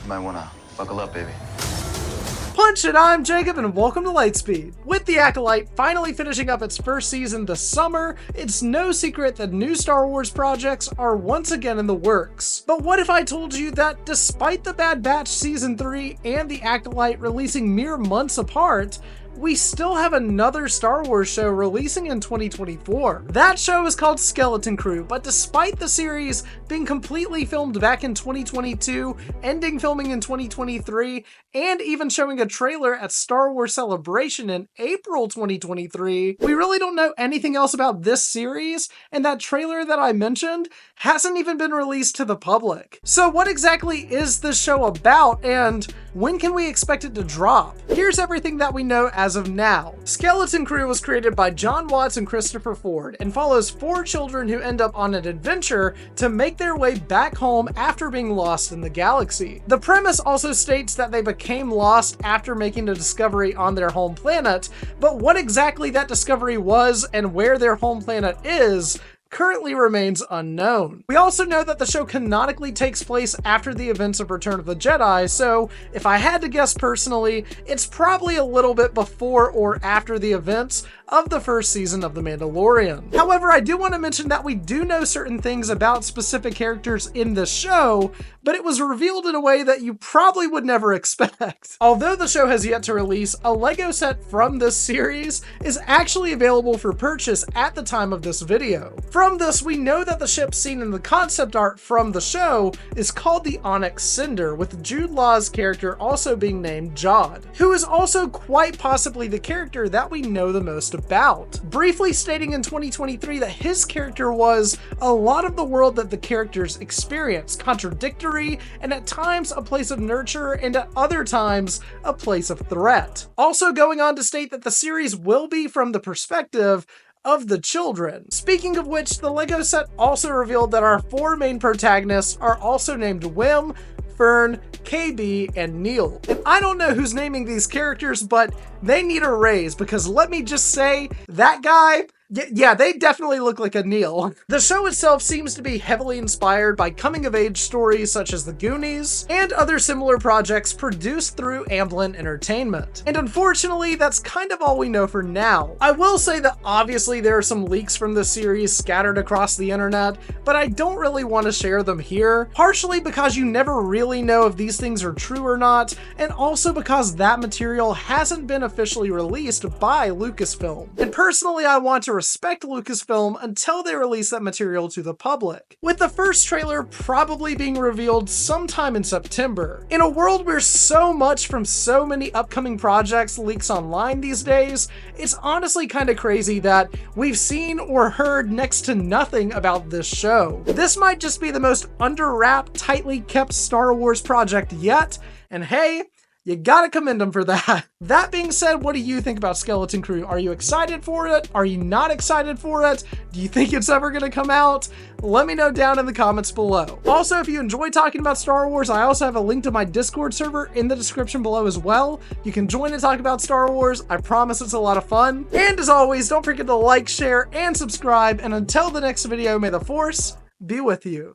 You might wanna buckle up, baby. Punch it, I'm Jacob and welcome to Lightspeed. With The Acolyte finally finishing up its first season this summer, it's no secret that new Star Wars projects are once again in the works. But what if I told you that despite The Bad Batch Season 3 and The Acolyte releasing mere months apart, we still have another Star Wars show releasing in 2024. That show is called Skeleton Crew, but despite the series being completely filmed back in 2022, ending filming in 2023, and even showing a trailer at Star Wars Celebration in April 2023, we really don't know anything else about this series, and that trailer that I mentioned hasn't even been released to the public. So what exactly is this show about, and when can we expect it to drop? Here's everything that we know as of now. Skeleton Crew was created by John Watts and Christopher Ford and follows 4 children who end up on an adventure to make their way back home after being lost in the galaxy. The premise also states that they became lost after making a discovery on their home planet, but what exactly that discovery was and where their home planet is currently remains unknown. We also know that the show canonically takes place after the events of Return of the Jedi, so if I had to guess personally, it's probably a little bit before or after the events of the first season of The Mandalorian. However, I do want to mention that we do know certain things about specific characters in the show, but it was revealed in a way that you probably would never expect. Although the show has yet to release, a Lego set from this series is actually available for purchase at the time of this video. From this, we know that the ship seen in the concept art from the show is called the Onyx Cinder, with Jude Law's character also being named Jod, who is also quite possibly the character that we know the most about. Briefly stating in 2023 that his character was a lot of the world that the characters experience, contradictory, and at times a place of nurture, and at other times a place of threat. Also going on to state that the series will be from the perspective of the children. Speaking of which, the Lego set also revealed that our 4 main protagonists are also named Wim, Fern, KB, and Neil. And I don't know who's naming these characters, but they need a raise, because let me just say, that guy, yeah, they definitely look like a Neil. The show itself seems to be heavily inspired by coming-of-age stories such as The Goonies and other similar projects produced through Amblin Entertainment. And unfortunately, that's kind of all we know for now. I will say that obviously there are some leaks from the series scattered across the internet, but I don't really want to share them here, partially because you never really know if these things are true or not, and also because that material hasn't been officially released by Lucasfilm. And personally, I want to respect Lucasfilm until they release that material to the public, with the first trailer probably being revealed sometime in September. In a world where so much from so many upcoming projects leaks online these days, it's honestly kind of crazy that we've seen or heard next to nothing about this show. This might just be the most under-wrapped, tightly kept Star Wars project yet, and hey, you gotta commend them for that. That being said, what do you think about Skeleton Crew? Are you excited for it? Are you not excited for it? Do you think it's ever gonna come out? Let me know down in the comments below. Also, if you enjoy talking about Star Wars, I also have a link to my Discord server in the description below as well. You can join and talk about Star Wars. I promise it's a lot of fun. And as always, don't forget to like, share, and subscribe. And until the next video, may the Force be with you.